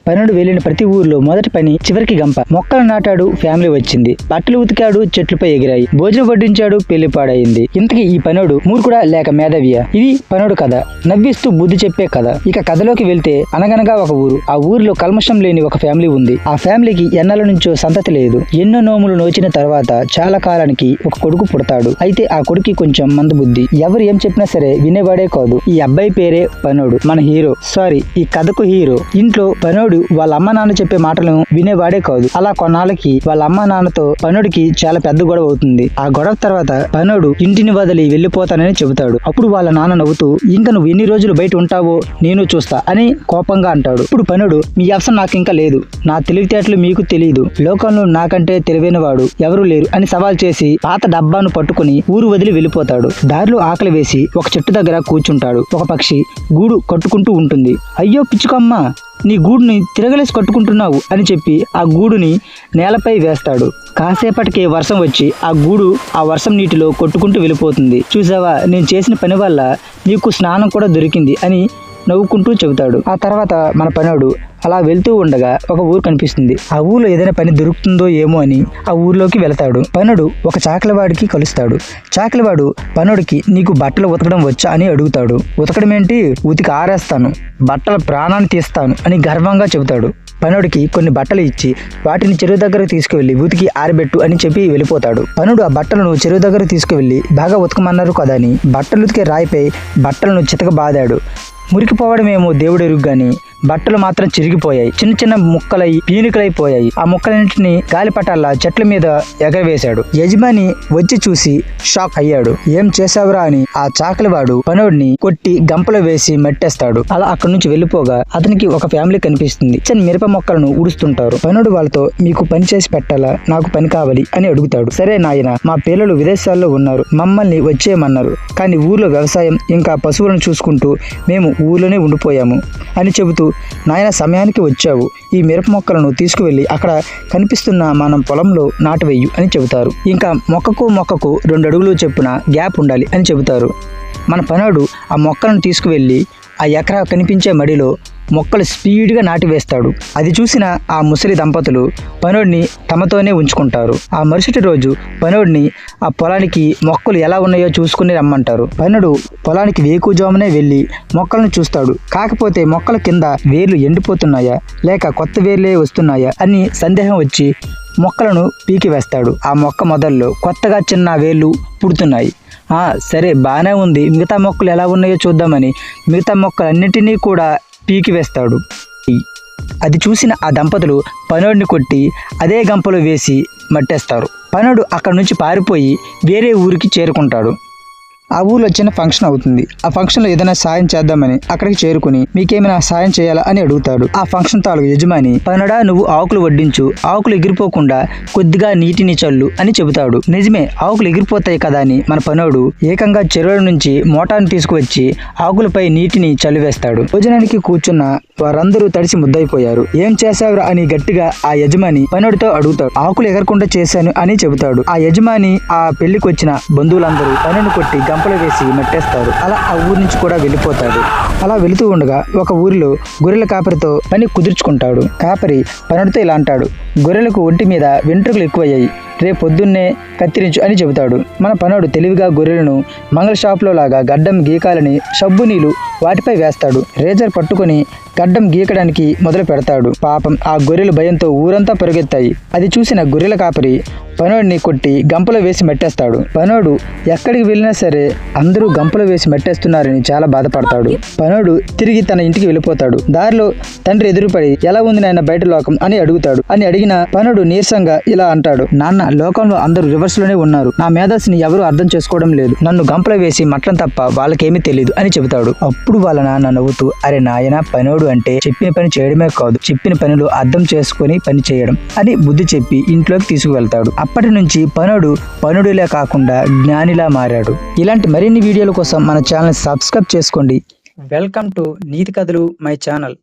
పనుడు వెళ్లిన ప్రతి ఊర్లో మొదటి పని చివరికి గంప. మొక్కలు నాటాడు, ఫ్యామిలీ వచ్చింది. బట్టలు ఉతికాడు, చెట్లపై ఎగిరాయి. భోజనం వడ్డించాడు, పెళ్లి పాడైంది. ఇంతకీ ఈ పనుడు మూర్ఖుడా లేక మేధావియా? ఇది పనుడు కథ, నవ్విస్తూ బుద్ధి చెప్పే కథ. ఇక కథలోకి వెళ్తే అనగనగా ఒక ఊరు. ఆ ఊరిలో కల్మషం లేని ఒక ఫ్యామిలీ ఉంది. ఆ ఫ్యామిలీకి ఎన్నెల నుంచో సంతతి లేదు. ఎన్నో నోములు నోచిన తర్వాత చాలా కాలానికి ఒక కొడుకు పుడతాడు. అయితే ఆ కొడుకు కొంచెం మందబుద్ధి. ఎవరు ఏం చెప్పినా సరే వినేవాడే కాదు. ఈ అబ్బాయి పేరే పనోడు, మన హీరో. సారీ, ఈ కథకు హీరో. ఇంట్లో పనోడు వాళ్ళ అమ్మ నాన్న చెప్పే మాటలను వినేవాడే కాదు. అలా కొన్నాళ్ళకి వాళ్ళ అమ్మ నాన్నతో పనోడికి చాలా పెద్ద గొడవ అవుతుంది. ఆ గొడవ తర్వాత పనోడు ఇంటిని వదిలి వెళ్లిపోతానని చెబుతాడు. అప్పుడు వాళ్ళ నాన్న నవ్వుతూ, ఇంకా నువ్వు ఎన్ని రోజులు బయట ఉంటావో నేను చూస్తా అని కోపంగా అంటాడు. ఇప్పుడు పనోడు, మీ అవసరం నాకు ఇంకా లేదు, నా తెలివితేటలు మీకు తెలియదు, లోకంలో నాకంటే తెలివైన వాడు ఎవరూ లేరు అని సవాల్ చేసి పాత డబ్బాను పట్టుకుని ఊరు వదిలి వెళ్లిపోతాడు. దారిలో ఆకలి వేసి ఒక చెట్టు దగ్గర కూర్చుంటాడు. ఒక పక్షి గూడు కట్టుకుంటూ ఉంటుంది. అయ్యో పిచ్చుకమ్మ, నీ గూడుని తిరగలేసి కట్టుకుంటున్నావు అని చెప్పి ఆ గూడుని నేలపై వేస్తాడు. కాసేపటికి వర్షం వచ్చి ఆ గూడు ఆ వర్షం నీటిలో కొట్టుకుంటూ వెళ్ళిపోతుంది. చూసావా, నేను చేసిన పని వల్ల నీకు స్నానం కూడా దొరికింది అని నవ్వుకుంటూ చెబుతాడు. ఆ తర్వాత మన పనోడు అలా వెళ్తూ ఉండగా ఒక ఊరు కనిపిస్తుంది. ఆ ఊర్లో ఏదైనా పని దొరుకుతుందో ఏమో అని ఆ ఊర్లోకి వెళతాడు. పనుడు ఒక చాకలివాడికి కలుస్తాడు. చాకలివాడు పనుడికి, నీకు బట్టలు ఉతకడం వచ్చా అని అడుగుతాడు. ఉతకడం ఏంటి, ఉతికి ఆరేస్తాను, బట్టల ప్రాణాన్ని తీస్తాను అని గర్వంగా చెబుతాడు. పనుడికి కొన్ని బట్టలు ఇచ్చి వాటిని చెరువు దగ్గర తీసుకువెళ్లి ఉతికి ఆరబెట్టు అని చెప్పి వెళ్ళిపోతాడు. పనుడు ఆ బట్టలను చెరువు దగ్గర తీసుకువెళ్లి బాగా ఉతకమన్నారు కదా అని బట్టలు ఉతికే రాయిపై బట్టలను చితక బాదాడు. మురికిపోవడమేమో దేవుడెరుగు గాని బట్టలు మాత్రం చిరిగిపోయాయి. చిన్న చిన్న ముక్కలై పీనుకలైపోయాయి. ఆ ముక్కలన్నింటినీ గాలిపటాల్లా చెట్ల మీద ఎగరవేశాడు. యజమాని వచ్చి చూసి షాక్ అయ్యాడు. ఏం చేశావురా అని ఆ చాకలివాడు పనోడిని కొట్టి గంపలో వేసి మట్టేస్తాడు. అలా అక్కడి నుంచి వెళ్ళిపోగా అతనికి ఒక ఫ్యామిలీ కనిపిస్తుంది. చిన్న మిరప మొక్కలను ఊడుస్తుంటారు. పనోడు వాళ్ళతో, మీకు పని చేసి పెట్టాలా, నాకు పని కావాలి అని అడుగుతాడు. సరే నాయన, మా పిల్లలు విదేశాల్లో ఉన్నారు, మమ్మల్ని వచ్చేయమన్నారు, కానీ ఊర్లో వ్యవసాయం ఇంకా పశువులను చూసుకుంటూ మేము ఊర్లోనే ఉండిపోయాము అని చెబుతూ, నాయన సమయానికి వచ్చావు, ఈ మిరప మొక్కలను తీసుకువెళ్ళి అక్కడ కనిపిస్తున్న మనం పొలంలో నాటువేయు అని చెబుతారు. ఇంకా మొక్కకు 2 అడుగులు చెప్పున గ్యాప్ ఉండాలి అని చెబుతారు. మన పనోడు ఆ మొక్కలను తీసుకువెళ్ళి ఆ ఎకరా కనిపించే మడిలో మొక్కలు స్పీడ్గా నాటివేస్తాడు. అది చూసిన ఆ ముసలి దంపతులు పనోడిని తమతోనే ఉంచుకుంటారు. ఆ మరుసటి రోజు పనోడిని ఆ పొలానికి మొక్కలు ఎలా ఉన్నాయో చూసుకుని రమ్మంటారు. పనుడు పొలానికి వేకుజామునే వెళ్ళి మొక్కలను చూస్తాడు. కాకపోతే మొక్కల కింద వేర్లు ఎండిపోతున్నాయా లేక కొత్త వేర్లే వస్తున్నాయా అని సందేహం వచ్చి మొక్కలను పీకివేస్తాడు. ఆ మొక్క మొదల్లో కొత్తగా చిన్న వేర్లు పుడుతున్నాయి. సరే బాగానే ఉంది, మిగతా మొక్కలు ఎలా ఉన్నాయో చూద్దామని మిగతా మొక్కలన్నింటినీ కూడా పీకివేస్తాడు. అది చూసిన ఆ దంపతులు పనోడిని కొట్టి అదే గంపలో వేసి మట్టేస్తారు. పనోడు అక్కడి నుంచి పారిపోయి వేరే ఊరికి చేరుకుంటాడు. ఆ ఊర్లో చిన్న ఫంక్షన్ అవుతుంది. ఆ ఫంక్షన్లో ఏదైనా సాయం చేద్దామని అక్కడికి చేరుకుని, మీకేమైనా సాయం చేయాలా అని అడుగుతాడు. ఆ ఫంక్షన్ తాలూకు యజమాని, పనడా నువ్వు ఆకులు వడ్డించు, ఆకులు ఎగిరిపోకుండా కొద్దిగా నీటిని చల్లు అని చెబుతాడు. నిజమే, ఆకులు ఎగిరిపోతాయి కదా అని మన పనోడు ఏకంగా చెరువుల నుంచి మోటార్ని తీసుకువచ్చి ఆకులపై నీటిని చల్లివేస్తాడు. భోజనానికి కూర్చున్న వారందరూ తడిసి ముద్దయిపోయారు. ఏం చేశావురా అని గట్టిగా ఆ యజమాని పనోడితో అడుగుతాడు. ఆకులు ఎగరకుండా చేశాను అని చెబుతాడు. ఆ యజమాని ఆ పెళ్లికి వచ్చిన బంధువులందరూ పనుని కొట్టి గంపలో వేసి మట్టేస్తారు. అలా ఆ ఊరి నుంచి కూడా వెళ్ళిపోతాడు. అలా వెళుతూ ఉండగా ఒక ఊరిలో గొర్రెల కాపరితో పని కుదుర్చుకుంటాడు. కాపరి పనుడితో ఇలా అంటాడు, గొర్రెలకు ఒంటి మీద వెంట్రుకలు ఎక్కువయ్యాయి, రేపు పొద్దున్నే కత్తిరించు అని చెబుతాడు. మన పనోడు తెలివిగా గొర్రెలను మంగళ షాప్లో లాగా గడ్డం గీకాలని సబ్బు నీళ్లు వాటిపై వేస్తాడు. రేజర్ పట్టుకుని గడ్డం గీకడానికి మొదలు పెడతాడు. పాపం ఆ గొర్రెలు భయంతో ఊరంతా పరుగెత్తాయి. అది చూసిన గొర్రెల కాపరి పనోడిని కొట్టి గంపలో వేసి మట్టేస్తాడు. పనోడు ఎక్కడికి వెళ్ళినా సరే అందరూ గంపలో వేసి మట్టేస్తున్నారని చాలా బాధపడతాడు. పనోడు తిరిగి తన ఇంటికి వెళ్ళిపోతాడు. దారిలో తండ్రి ఎదురుపడి, ఎలా ఉంది నాయన బయట లోకం అని అడుగుతాడు. అని అడిగిన పనోడు నీరసంగా ఇలా అంటాడు, నాన్న, లోకంలో అందరూ రివర్స్ లోనే ఉన్నారు, నా మేధస్సుని ఎవరూ అర్థం చేసుకోవడం లేదు, నన్ను గంపలో వేసి మట్టం తప్ప వాళ్ళకేమీ తెలియదు అని చెబుతాడు. అప్పుడు వాళ్ళ నాన్న నవ్వుతూ, అరే నాయన, పనోడు అంటే చెప్పిన పని చేయడమే కాదు, చెప్పిన పనులు అర్థం చేసుకుని పని చేయడం అని బుద్ధి చెప్పి ఇంట్లోకి తీసుకువెళ్తాడు. అప్పటి నుంచి పనోడు పనుడిలా కాకుండా జ్ఞానిలా మారాడు. ఇలాంటి మరిన్ని వీడియోల కోసం మన ఛానల్ సబ్స్క్రైబ్ చేసుకోండి. వెల్కమ్ టు నీతి కథలు మై ఛానల్.